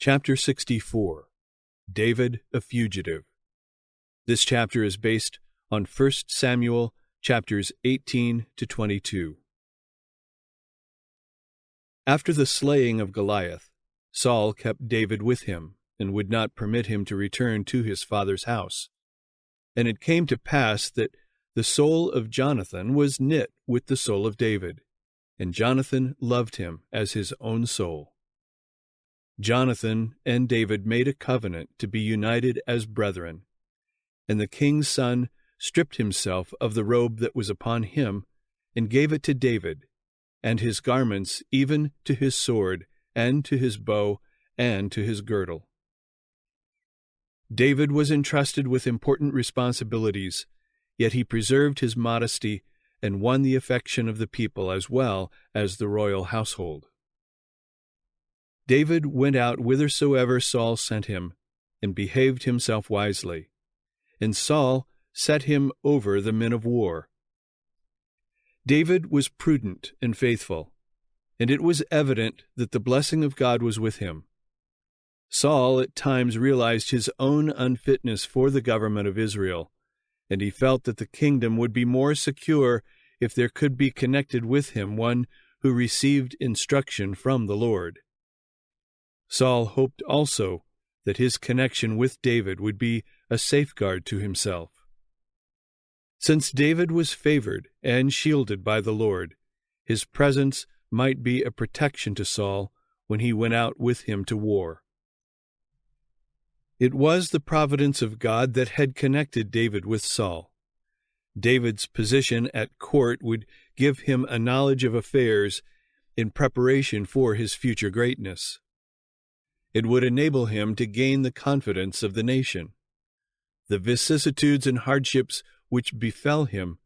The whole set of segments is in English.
Chapter 64. David a Fugitive. This chapter is based on 1 Samuel chapters 18 to 22. After the slaying of Goliath, Saul kept David with him, and would not permit him to return to his father's house. And it came to pass that the soul of Jonathan was knit with the soul of David, and Jonathan loved him as his own soul. Jonathan and David made a covenant to be united as brethren, and the king's son stripped himself of the robe that was upon him, and gave it to David, and his garments, even to his sword, and to his bow, and to his girdle. David was entrusted with important responsibilities, yet he preserved his modesty and won the affection of the people as well as the royal household. David went out whithersoever Saul sent him, and behaved himself wisely, and Saul set him over the men of war. David was prudent and faithful, and it was evident that the blessing of God was with him. Saul at times realized his own unfitness for the government of Israel, and he felt that the kingdom would be more secure if there could be connected with him one who received instruction from the Lord. Saul hoped also that his connection with David would be a safeguard to himself. Since David was favored and shielded by the Lord, his presence might be a protection to Saul when he went out with him to war. It was the providence of God that had connected David with Saul. David's position at court would give him a knowledge of affairs in preparation for his future greatness. It would enable him to gain the confidence of the nation. The vicissitudes and hardships which befell him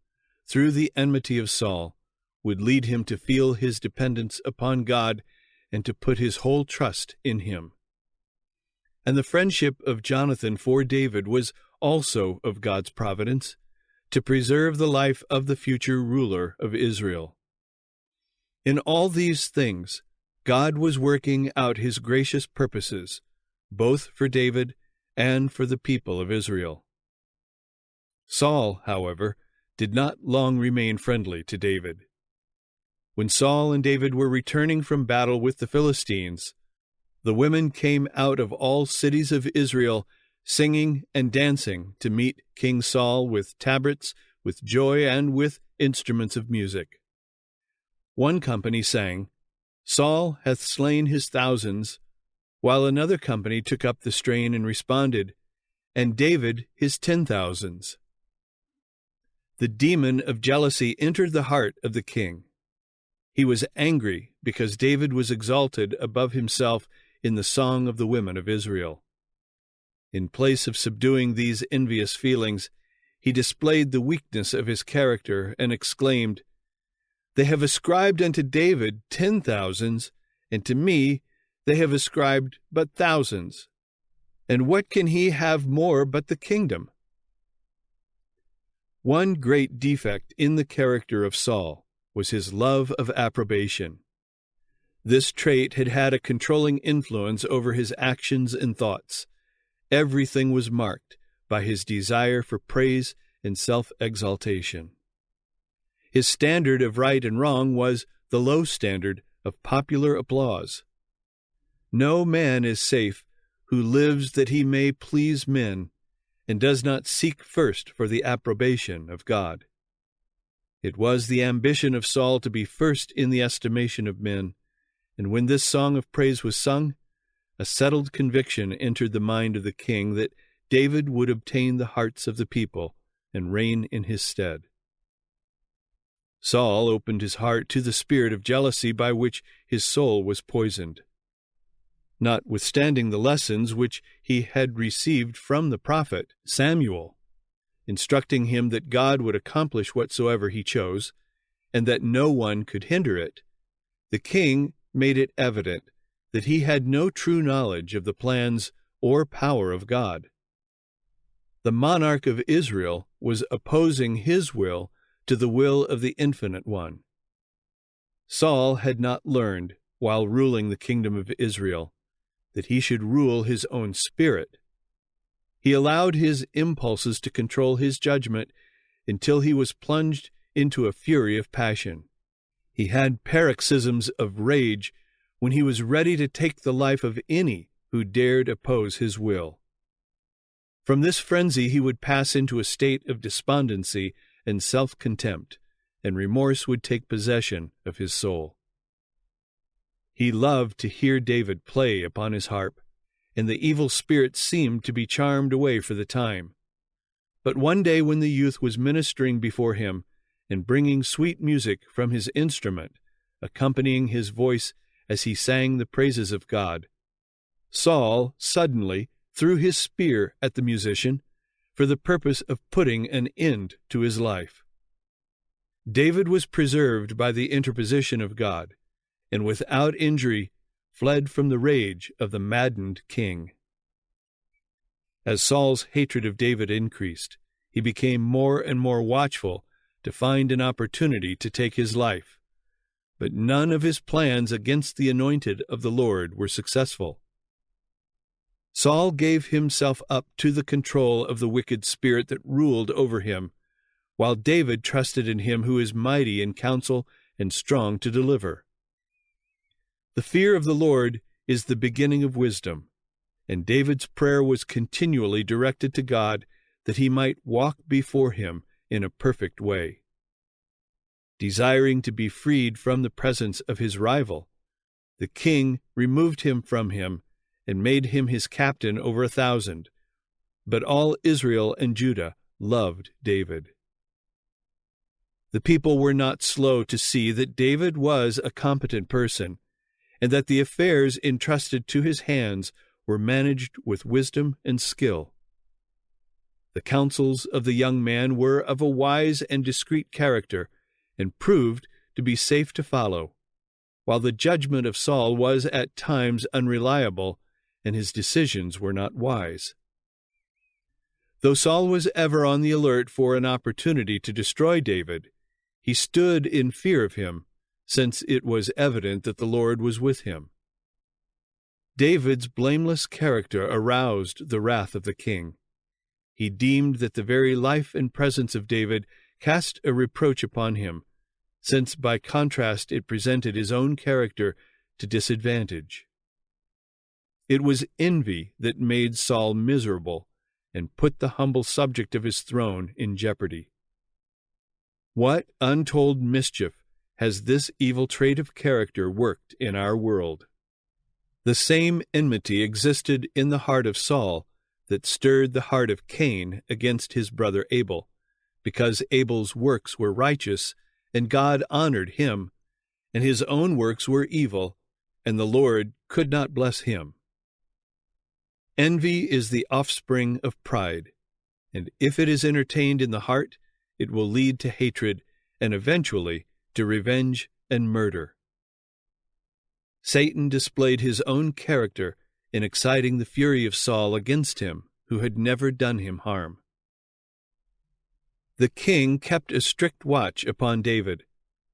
through the enmity of Saul would lead him to feel his dependence upon God and to put his whole trust in him. And the friendship of Jonathan for David was also of God's providence, to preserve the life of the future ruler of Israel. In all these things, God was working out his gracious purposes, both for David and for the people of Israel. Saul, however, did not long remain friendly to David. When Saul and David were returning from battle with the Philistines, the women came out of all cities of Israel, singing and dancing to meet King Saul with tabrets, with joy, and with instruments of music. One company sang, "Saul hath slain his thousands," while another company took up the strain and responded, "And David his 10,000s." The demon of jealousy entered the heart of the king. He was angry because David was exalted above himself in the song of the women of Israel. In place of subduing these envious feelings, he displayed the weakness of his character and exclaimed, "They have ascribed unto David 10,000s, and to me they have ascribed but thousands. And what can he have more but the kingdom?" One great defect in the character of Saul was his love of approbation. This trait had had a controlling influence over his actions and thoughts. Everything was marked by his desire for praise and self-exaltation. His standard of right and wrong was the low standard of popular applause. No man is safe who lives that he may please men, and does not seek first for the approbation of God. It was the ambition of Saul to be first in the estimation of men, and when this song of praise was sung, a settled conviction entered the mind of the king that David would obtain the hearts of the people and reign in his stead. Saul opened his heart to the spirit of jealousy by which his soul was poisoned. Notwithstanding the lessons which he had received from the prophet Samuel, instructing him that God would accomplish whatsoever he chose, and that no one could hinder it, the king made it evident that he had no true knowledge of the plans or power of God. The monarch of Israel was opposing his will to the will of the Infinite One. Saul had not learned, while ruling the kingdom of Israel, that he should rule his own spirit. He allowed his impulses to control his judgment until he was plunged into a fury of passion. He had paroxysms of rage when he was ready to take the life of any who dared oppose his will. From this frenzy he would pass into a state of despondency and self-contempt, and remorse would take possession of his soul. He loved to hear David play upon his harp, and the evil spirit seemed to be charmed away for the time. But one day when the youth was ministering before him and bringing sweet music from his instrument, accompanying his voice as he sang the praises of God, Saul suddenly threw his spear at the musician for the purpose of putting an end to his life. David was preserved by the interposition of God, and without injury fled from the rage of the maddened king. As Saul's hatred of David increased, he became more and more watchful to find an opportunity to take his life. But none of his plans against the anointed of the Lord were successful. Saul gave himself up to the control of the wicked spirit that ruled over him, while David trusted in him who is mighty in counsel and strong to deliver. The fear of the Lord is the beginning of wisdom, and David's prayer was continually directed to God that he might walk before him in a perfect way. Desiring to be freed from the presence of his rival, the king removed him from him and made him his captain over 1,000. But all Israel and Judah loved David. The people were not slow to see that David was a competent person, and that the affairs entrusted to his hands were managed with wisdom and skill. The counsels of the young man were of a wise and discreet character, and proved to be safe to follow, while the judgment of Saul was at times unreliable, and his decisions were not wise. Though Saul was ever on the alert for an opportunity to destroy David, he stood in fear of him, since it was evident that the Lord was with him. David's blameless character aroused the wrath of the king. He deemed that the very life and presence of David cast a reproach upon him, since by contrast it presented his own character to disadvantage. It was envy that made Saul miserable and put the humble subject of his throne in jeopardy. What untold mischief has this evil trait of character worked in our world? The same enmity existed in the heart of Saul that stirred the heart of Cain against his brother Abel, because Abel's works were righteous, and God honored him, and his own works were evil, and the Lord could not bless him. Envy is the offspring of pride, and if it is entertained in the heart, it will lead to hatred, and eventually to revenge and murder. Satan displayed his own character in exciting the fury of Saul against him, who had never done him harm. The king kept a strict watch upon David,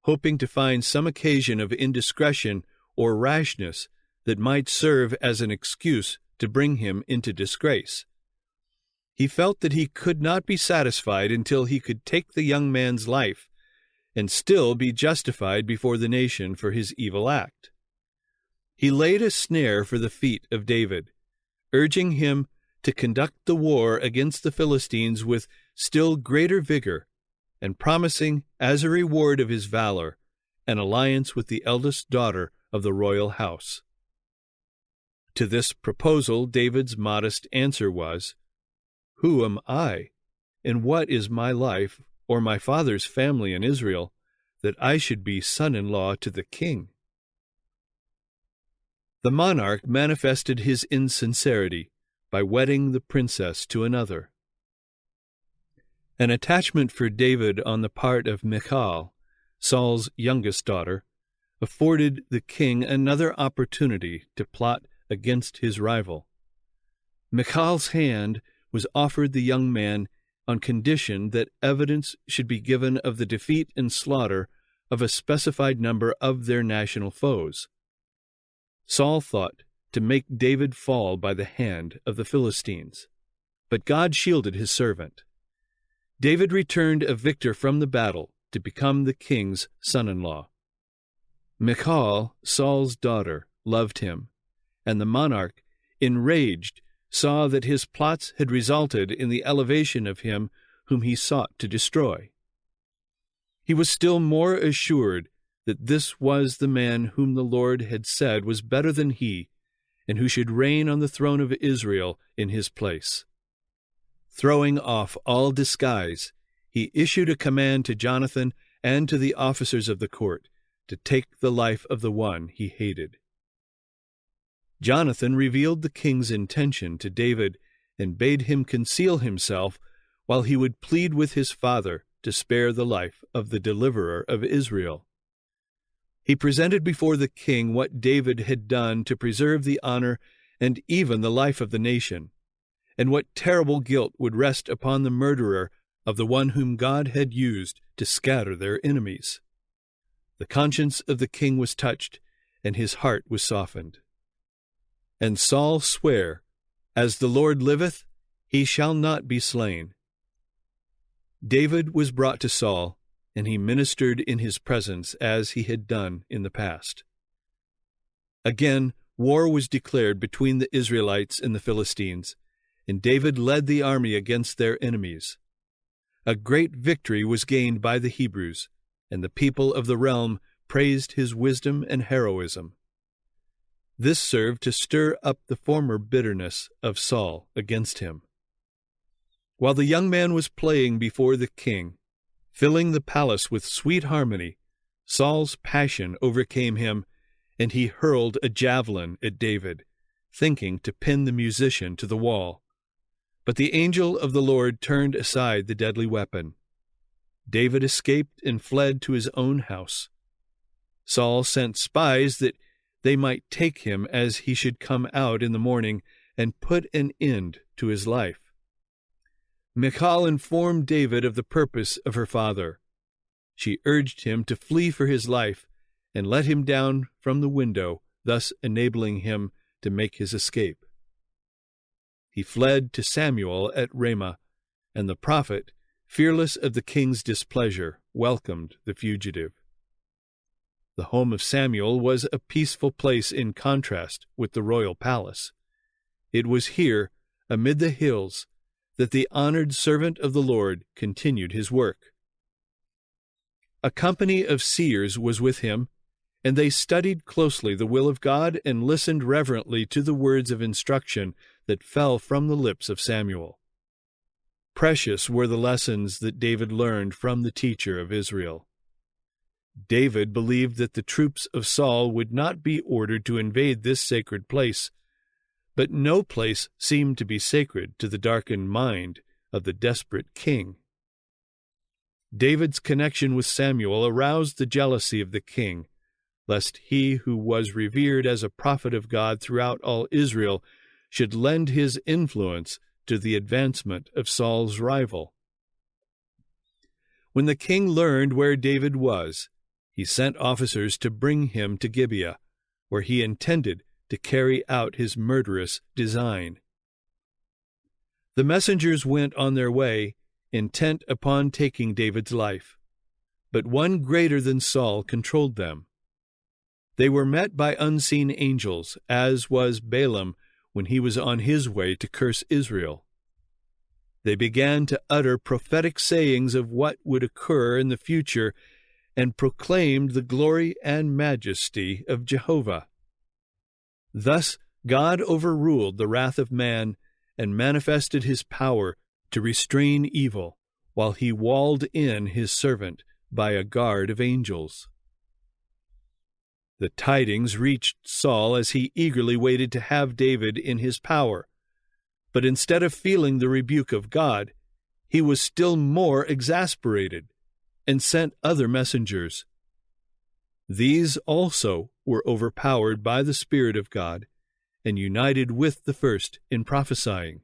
hoping to find some occasion of indiscretion or rashness that might serve as an excuse to bring him into disgrace. He felt that he could not be satisfied until he could take the young man's life and still be justified before the nation for his evil act. He laid a snare for the feet of David, urging him to conduct the war against the Philistines with still greater vigor, and promising, as a reward of his valor, an alliance with the eldest daughter of the royal house. To this proposal, David's modest answer was, "Who am I, and what is my life or my father's family in Israel, that I should be son-in-law to the king?" The monarch manifested his insincerity by wedding the princess to another. An attachment for David on the part of Michal, Saul's youngest daughter, afforded the king another opportunity to plot against his rival. Michal's hand was offered the young man on condition that evidence should be given of the defeat and slaughter of a specified number of their national foes. Saul thought to make David fall by the hand of the Philistines. But God shielded his servant. David returned a victor from the battle to become the king's son-in-law. Michal, Saul's daughter, loved him, and the monarch, enraged, saw that his plots had resulted in the elevation of him whom he sought to destroy. He was still more assured that this was the man whom the Lord had said was better than he, and who should reign on the throne of Israel in his place. Throwing off all disguise, he issued a command to Jonathan and to the officers of the court to take the life of the one he hated. Jonathan revealed the king's intention to David and bade him conceal himself while he would plead with his father to spare the life of the deliverer of Israel. He presented before the king what David had done to preserve the honor and even the life of the nation, and what terrible guilt would rest upon the murderer of the one whom God had used to scatter their enemies. The conscience of the king was touched, and his heart was softened. And Saul sware, As the Lord liveth, he shall not be slain. David was brought to Saul, and he ministered in his presence as he had done in the past. Again, war was declared between the Israelites and the Philistines, and David led the army against their enemies. A great victory was gained by the Hebrews, and the people of the realm praised his wisdom and heroism. This served to stir up the former bitterness of Saul against him. While the young man was playing before the king, filling the palace with sweet harmony, Saul's passion overcame him, and he hurled a javelin at David, thinking to pin the musician to the wall. But the angel of the Lord turned aside the deadly weapon. David escaped and fled to his own house. Saul sent spies that they might take him as he should come out in the morning and put an end to his life. Michal informed David of the purpose of her father. She urged him to flee for his life and let him down from the window, thus enabling him to make his escape. He fled to Samuel at Ramah, and the prophet, fearless of the king's displeasure, welcomed the fugitive. The home of Samuel was a peaceful place in contrast with the royal palace. It was here, amid the hills, that the honored servant of the Lord continued his work. A company of seers was with him, and they studied closely the will of God and listened reverently to the words of instruction that fell from the lips of Samuel. Precious were the lessons that David learned from the teacher of Israel. David believed that the troops of Saul would not be ordered to invade this sacred place, but no place seemed to be sacred to the darkened mind of the desperate king. David's connection with Samuel aroused the jealousy of the king, lest he who was revered as a prophet of God throughout all Israel should lend his influence to the advancement of Saul's rival. When the king learned where David was, he sent officers to bring him to Gibeah, where he intended to carry out his murderous design. The messengers went on their way, intent upon taking David's life, but one greater than Saul controlled them. They were met by unseen angels, as was Balaam when he was on his way to curse Israel. They began to utter prophetic sayings of what would occur in the future and proclaimed the glory and majesty of Jehovah. Thus God overruled the wrath of man and manifested his power to restrain evil, while he walled in his servant by a guard of angels. The tidings reached Saul as he eagerly waited to have David in his power, but instead of feeling the rebuke of God, he was still more exasperated and sent other messengers. These also were overpowered by the Spirit of God and united with the first in prophesying.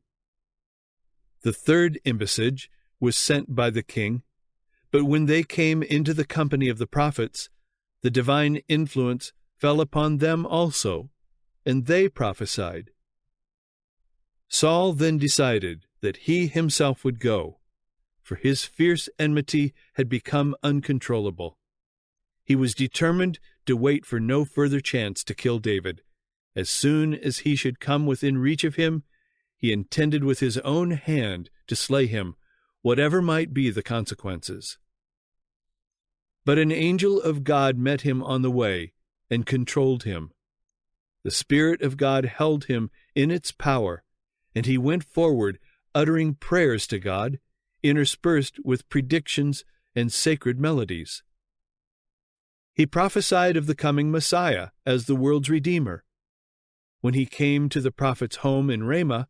The third embassage was sent by the king, but when they came into the company of the prophets, the divine influence fell upon them also, and they prophesied. Saul then decided that he himself would go, for his fierce enmity had become uncontrollable. He was determined to wait for no further chance to kill David. As soon as he should come within reach of him, he intended with his own hand to slay him, whatever might be the consequences. But an angel of God met him on the way and controlled him. The Spirit of God held him in its power, and he went forward uttering prayers to God, interspersed with predictions and sacred melodies. He prophesied of the coming Messiah as the world's Redeemer. When he came to the prophet's home in Ramah,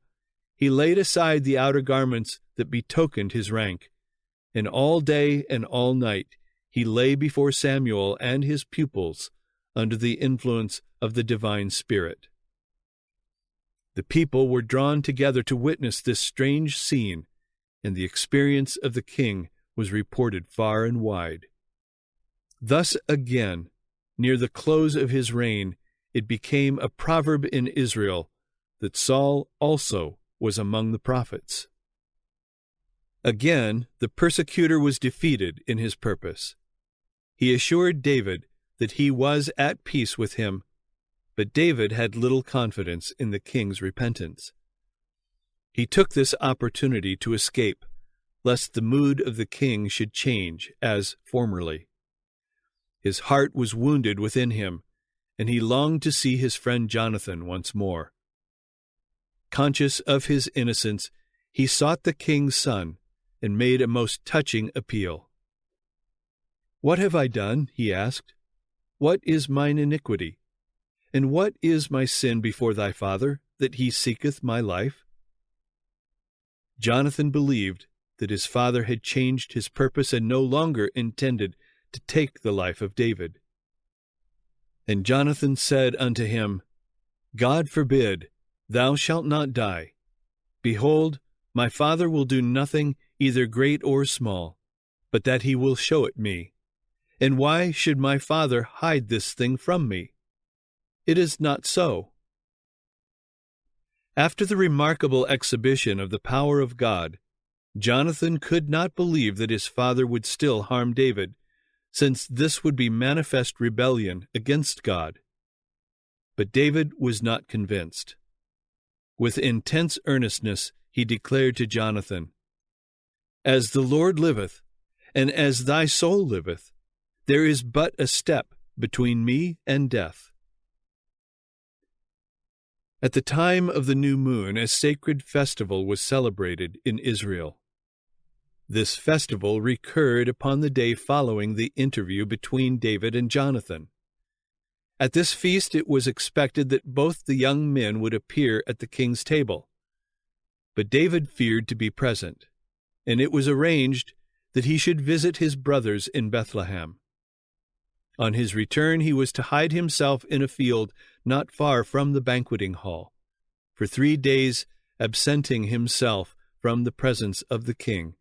he laid aside the outer garments that betokened his rank, and all day and all night he lay before Samuel and his pupils under the influence of the divine Spirit. The people were drawn together to witness this strange scene, and the experience of the king was reported far and wide. Thus again, near the close of his reign, it became a proverb in Israel that Saul also was among the prophets. Again, the persecutor was defeated in his purpose. He assured David that he was at peace with him, but David had little confidence in the king's repentance. He took this opportunity to escape, lest the mood of the king should change as formerly. His heart was wounded within him, and he longed to see his friend Jonathan once more. Conscious of his innocence, he sought the king's son and made a most touching appeal. "What have I done?" he asked. "What is mine iniquity? And what is my sin before thy father, that he seeketh my life?" Jonathan believed that his father had changed his purpose and no longer intended to take the life of David. And Jonathan said unto him, "God forbid, thou shalt not die. Behold, my father will do nothing either great or small, but that he will show it me. And why should my father hide this thing from me? It is not so." After the remarkable exhibition of the power of God, Jonathan could not believe that his father would still harm David, since this would be manifest rebellion against God. But David was not convinced. With intense earnestness he declared to Jonathan, "As the Lord liveth, and as thy soul liveth, there is but a step between me and death." At the time of the new moon, a sacred festival was celebrated in Israel. This festival recurred upon the day following the interview between David and Jonathan. At this feast it was expected that both the young men would appear at the king's table. But David feared to be present, and it was arranged that he should visit his brothers in Bethlehem. On his return he was to hide himself in a field not far from the banqueting hall, for 3 days absenting himself from the presence of the king,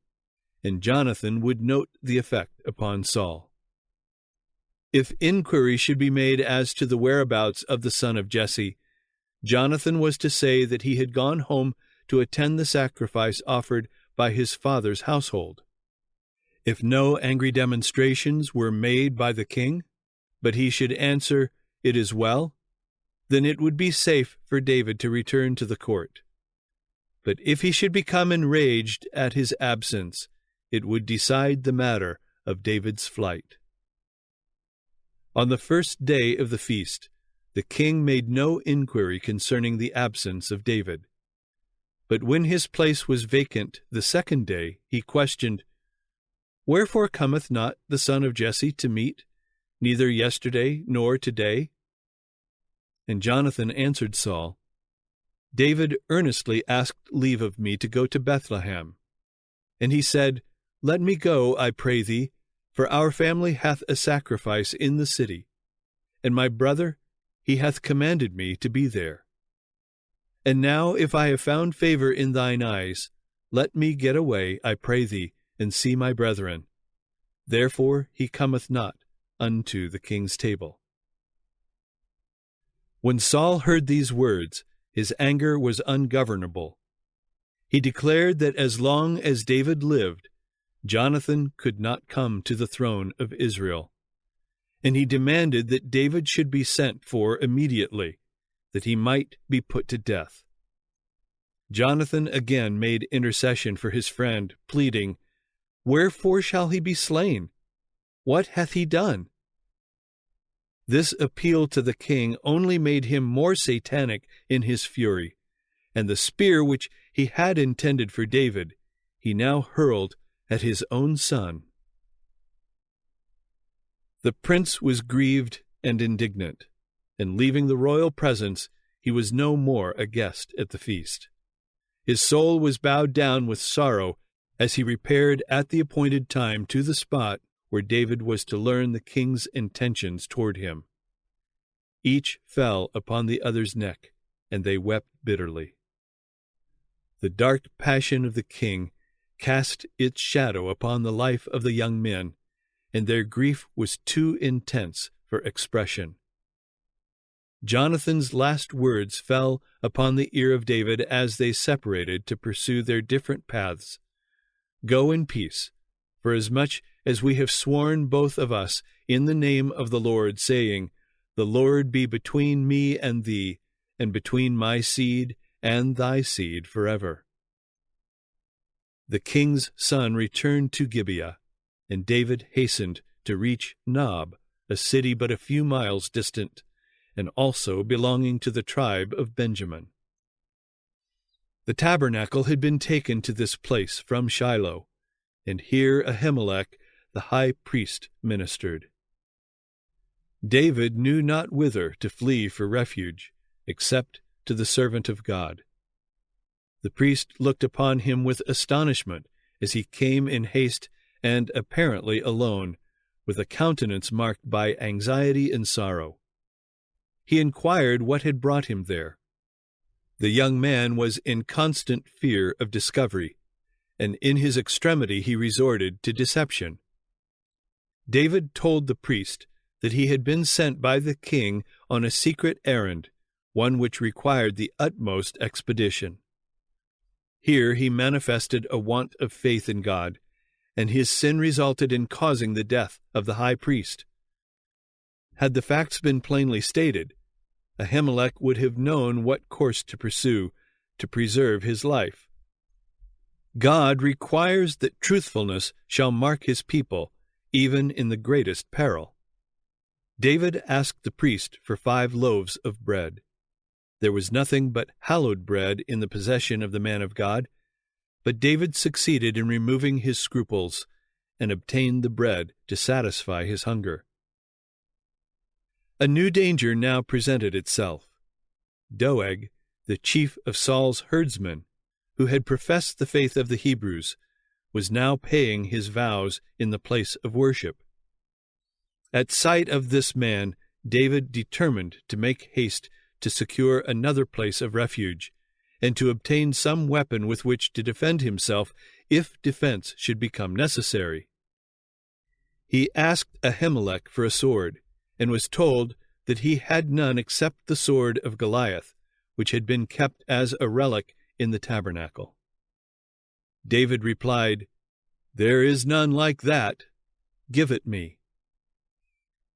and Jonathan would note the effect upon Saul. If inquiry should be made as to the whereabouts of the son of Jesse, Jonathan was to say that he had gone home to attend the sacrifice offered by his father's household. If no angry demonstrations were made by the king, but he should answer, "It is well," then it would be safe for David to return to the court. But if he should become enraged at his absence, it would decide the matter of David's flight. On the first day of the feast, the king made no inquiry concerning the absence of David. But when his place was vacant the second day, he questioned, "Wherefore cometh not the son of Jesse to meat, neither yesterday nor today?" And Jonathan answered Saul, "David earnestly asked leave of me to go to Bethlehem. And he said, Let me go, I pray thee, for our family hath a sacrifice in the city, and my brother, he hath commanded me to be there. And now, if I have found favor in thine eyes, let me get away, I pray thee, and see my brethren. Therefore he cometh not unto the king's table." When Saul heard these words, his anger was ungovernable. He declared that as long as David lived, Jonathan could not come to the throne of Israel. And he demanded that David should be sent for immediately, that he might be put to death. Jonathan again made intercession for his friend, pleading, "Wherefore shall he be slain? What hath he done?" This appeal to the king only made him more satanic in his fury, and the spear which he had intended for David, he now hurled at his own son. The prince was grieved and indignant, and leaving the royal presence, he was no more a guest at the feast. His soul was bowed down with sorrow as he repaired at the appointed time to the spot where David was to learn the king's intentions toward him. Each fell upon the other's neck, and they wept bitterly. The dark passion of the king cast its shadow upon the life of the young men, and their grief was too intense for expression. Jonathan's last words fell upon the ear of David as they separated to pursue their different paths. "Go in peace, for as much as we have sworn both of us in the name of the Lord, saying, The Lord be between me and thee, and between my seed and thy seed forever." The king's son returned to Gibeah, and David hastened to reach Nob, a city but a few miles distant, and also belonging to the tribe of Benjamin. The tabernacle had been taken to this place from Shiloh, and here Ahimelech, the high priest, ministered. David knew not whither to flee for refuge, except to the servant of God. The priest looked upon him with astonishment as he came in haste and apparently alone, with a countenance marked by anxiety and sorrow. He inquired what had brought him there. The young man was in constant fear of discovery, and in his extremity he resorted to deception. David told the priest that he had been sent by the king on a secret errand, one which required the utmost expedition. Here he manifested a want of faith in God, and his sin resulted in causing the death of the high priest. Had the facts been plainly stated, Ahimelech would have known what course to pursue to preserve his life. God requires that truthfulness shall mark his people, even in the greatest peril. David asked the priest for 5 loaves of bread. There was nothing but hallowed bread in the possession of the man of God, but David succeeded in removing his scruples and obtained the bread to satisfy his hunger. A new danger now presented itself. Doeg, the chief of Saul's herdsmen, who had professed the faith of the Hebrews, was now paying his vows in the place of worship. At sight of this man, David determined to make haste to secure another place of refuge, and to obtain some weapon with which to defend himself if defense should become necessary. He asked Ahimelech for a sword, and was told that he had none except the sword of Goliath, which had been kept as a relic in the tabernacle. David replied, "There is none like that. Give it me."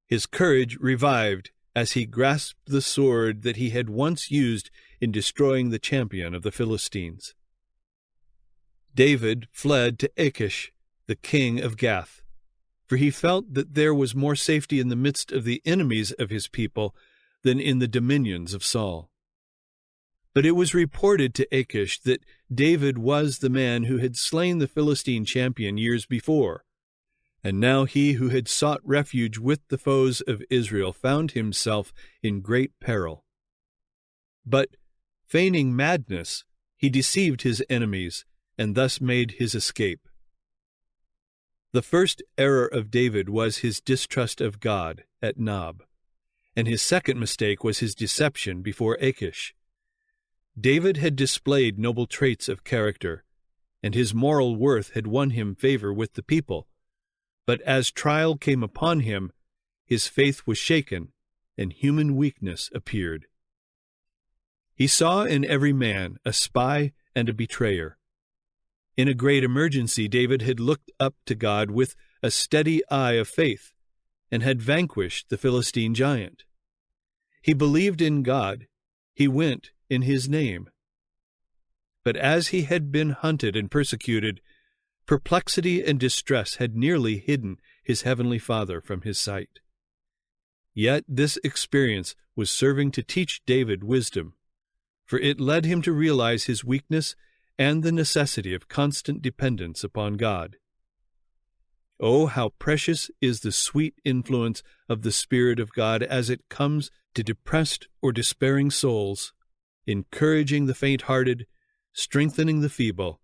His courage revived as he grasped the sword that he had once used in destroying the champion of the Philistines. David fled to Achish, the king of Gath, for he felt that there was more safety in the midst of the enemies of his people than in the dominions of Saul. But it was reported to Achish that David was the man who had slain the Philistine champion years before, and now he who had sought refuge with the foes of Israel found himself in great peril. But, feigning madness, he deceived his enemies, and thus made his escape. The first error of David was his distrust of God at Nob, and his second mistake was his deception before Achish. David had displayed noble traits of character, and his moral worth had won him favor with the people. But as trial came upon him, his faith was shaken, and human weakness appeared. He saw in every man a spy and a betrayer. In a great emergency, David had looked up to God with a steady eye of faith and had vanquished the Philistine giant. He believed in God. He went in his name. But as he had been hunted and persecuted, perplexity and distress had nearly hidden his heavenly Father from his sight. Yet this experience was serving to teach David wisdom, for it led him to realize his weakness and the necessity of constant dependence upon God. Oh, how precious is the sweet influence of the Spirit of God as it comes to depressed or despairing souls, encouraging the faint-hearted, strengthening the feeble,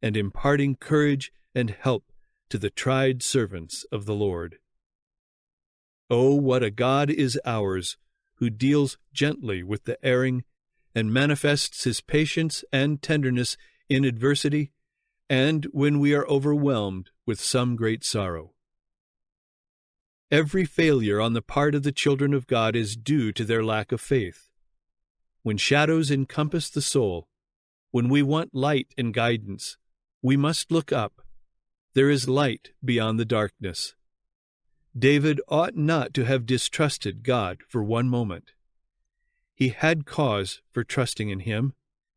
and imparting courage and help to the tried servants of the Lord. Oh, what a God is ours, who deals gently with the erring and manifests his patience and tenderness in adversity and when we are overwhelmed with some great sorrow. Every failure on the part of the children of God is due to their lack of faith. When shadows encompass the soul, when we want light and guidance, we must look up. There is light beyond the darkness. David ought not to have distrusted God for one moment. He had cause for trusting in him.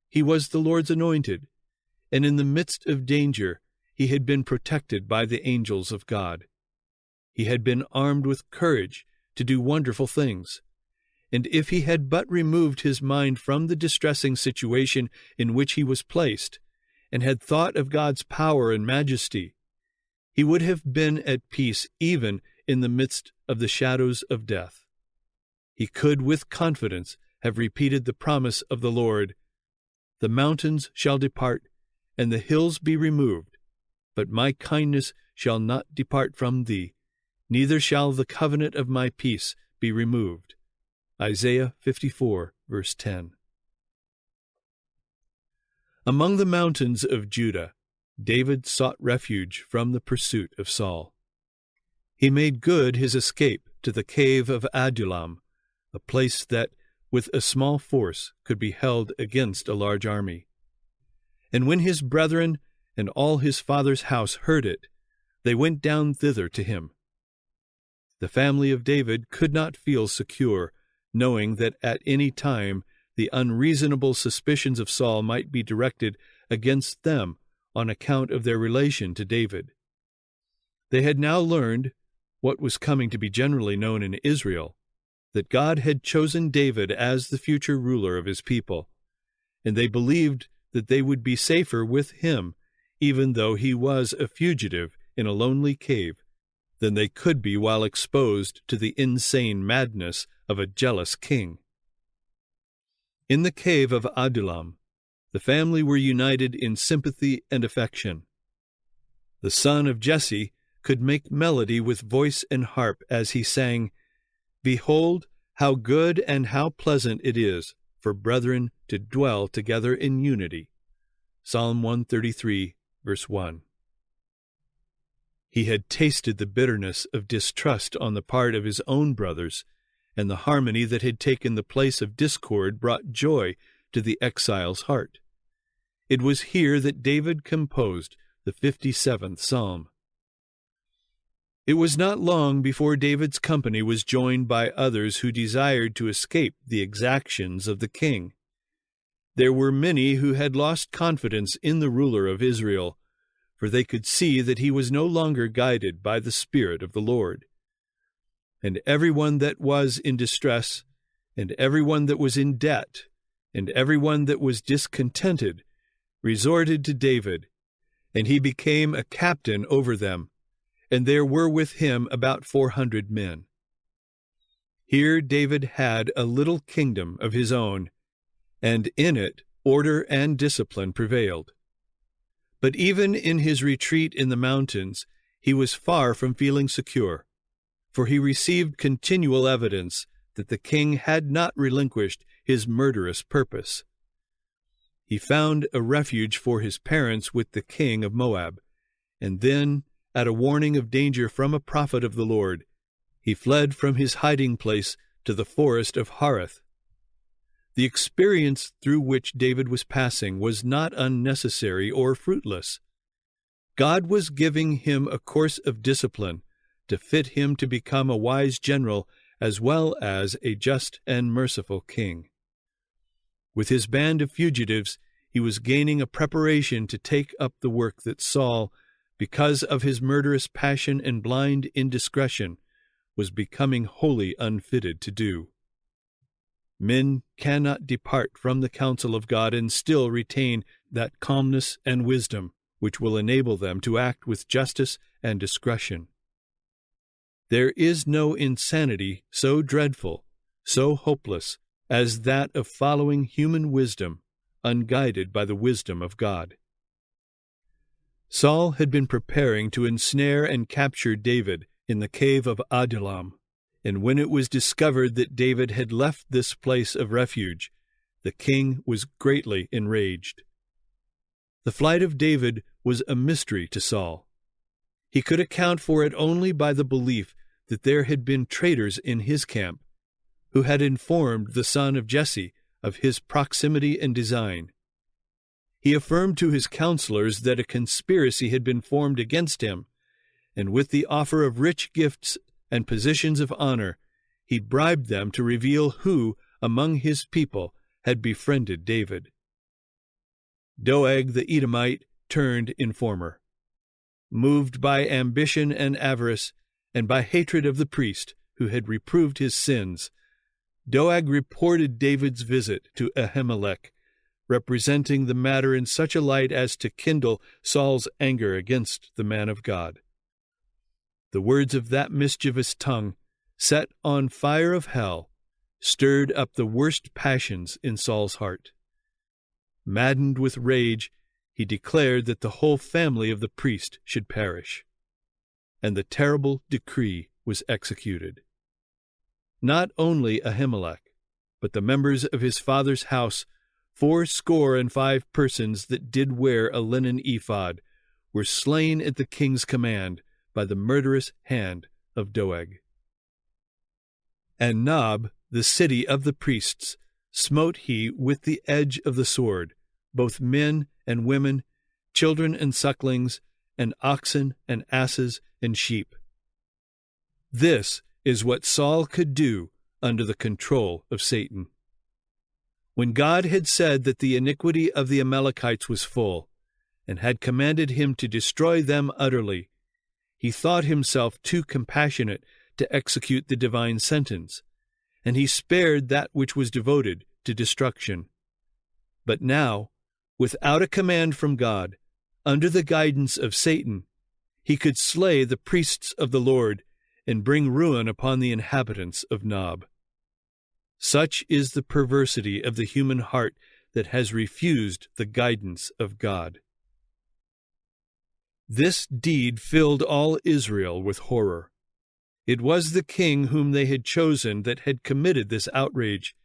He was the Lord's anointed, and in the midst of danger he had been protected by the angels of God. He had been armed with courage to do wonderful things, and if he had but removed his mind from the distressing situation in which he was placed, and had thought of God's power and majesty, he would have been at peace even in the midst of the shadows of death. He could with confidence have repeated the promise of the Lord, "The mountains shall depart, and the hills be removed, but my kindness shall not depart from thee, neither shall the covenant of my peace be removed." Isaiah 54, verse 10. Among the mountains of Judah, David sought refuge from the pursuit of Saul. He made good his escape to the cave of Adullam, a place that, with a small force, could be held against a large army. And when his brethren and all his father's house heard it, they went down thither to him. The family of David could not feel secure, knowing that at any time the unreasonable suspicions of Saul might be directed against them on account of their relation to David. They had now learned, what was coming to be generally known in Israel, that God had chosen David as the future ruler of his people, and they believed that they would be safer with him, even though he was a fugitive in a lonely cave, than they could be while exposed to the insane madness of a jealous king. In the cave of Adullam, the family were united in sympathy and affection. The son of Jesse could make melody with voice and harp as he sang, "Behold, how good and how pleasant it is for brethren to dwell together in unity." Psalm 133, verse 1. He had tasted the bitterness of distrust on the part of his own brothers, and the harmony that had taken the place of discord brought joy to the exile's heart. It was here that David composed the 57th Psalm. It was not long before David's company was joined by others who desired to escape the exactions of the king. There were many who had lost confidence in the ruler of Israel, for they could see that he was no longer guided by the Spirit of the Lord. And everyone that was in distress, and everyone that was in debt, and everyone that was discontented, resorted to David, and he became a captain over them, and there were with him about 400 men. Here David had a little kingdom of his own, and in it order and discipline prevailed. But even in his retreat in the mountains, he was far from feeling secure, for he received continual evidence that the king had not relinquished his murderous purpose. He found a refuge for his parents with the king of Moab, and then, at a warning of danger from a prophet of the Lord, he fled from his hiding place to the forest of Hareth. The experience through which David was passing was not unnecessary or fruitless. God was giving him a course of discipline to fit him to become a wise general as well as a just and merciful king. With his band of fugitives, he was gaining a preparation to take up the work that Saul, because of his murderous passion and blind indiscretion, was becoming wholly unfitted to do. Men cannot depart from the counsel of God and still retain that calmness and wisdom which will enable them to act with justice and discretion. There is no insanity so dreadful, so hopeless, as that of following human wisdom, unguided by the wisdom of God. Saul had been preparing to ensnare and capture David in the cave of Adullam, and when it was discovered that David had left this place of refuge, the king was greatly enraged. The flight of David was a mystery to Saul. He could account for it only by the belief that there had been traitors in his camp, who had informed the son of Jesse of his proximity and design. He affirmed to his counselors that a conspiracy had been formed against him, and with the offer of rich gifts and positions of honor, he bribed them to reveal who among his people had befriended David. Doeg the Edomite turned informer. Moved by ambition and avarice, and by hatred of the priest who had reproved his sins, Doeg reported David's visit to Ahimelech, representing the matter in such a light as to kindle Saul's anger against the man of God. The words of that mischievous tongue, set on fire of hell, stirred up the worst passions in Saul's heart. Maddened with rage, he declared that the whole family of the priest should perish. And the terrible decree was executed. Not only Ahimelech, but the members of his father's house, 85 persons that did wear a linen ephod, were slain at the king's command by the murderous hand of Doeg. And Nob, the city of the priests, smote he with the edge of the sword, both men and women, children and sucklings, and oxen and asses and sheep. This is what Saul could do under the control of Satan. When God had said that the iniquity of the Amalekites was full, and had commanded him to destroy them utterly, he thought himself too compassionate to execute the divine sentence, and he spared that which was devoted to destruction. But now, without a command from God, under the guidance of Satan, he could slay the priests of the Lord and bring ruin upon the inhabitants of Nob. Such is the perversity of the human heart that has refused the guidance of God. This deed filled all Israel with horror. It was the king whom they had chosen that had committed this outrage,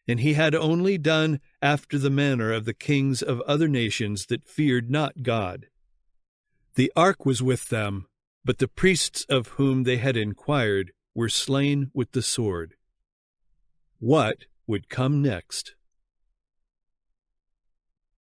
and he had only done after the manner of the kings of other nations that feared not God. The ark was with them, but the priests of whom they had inquired were slain with the sword. What would come next?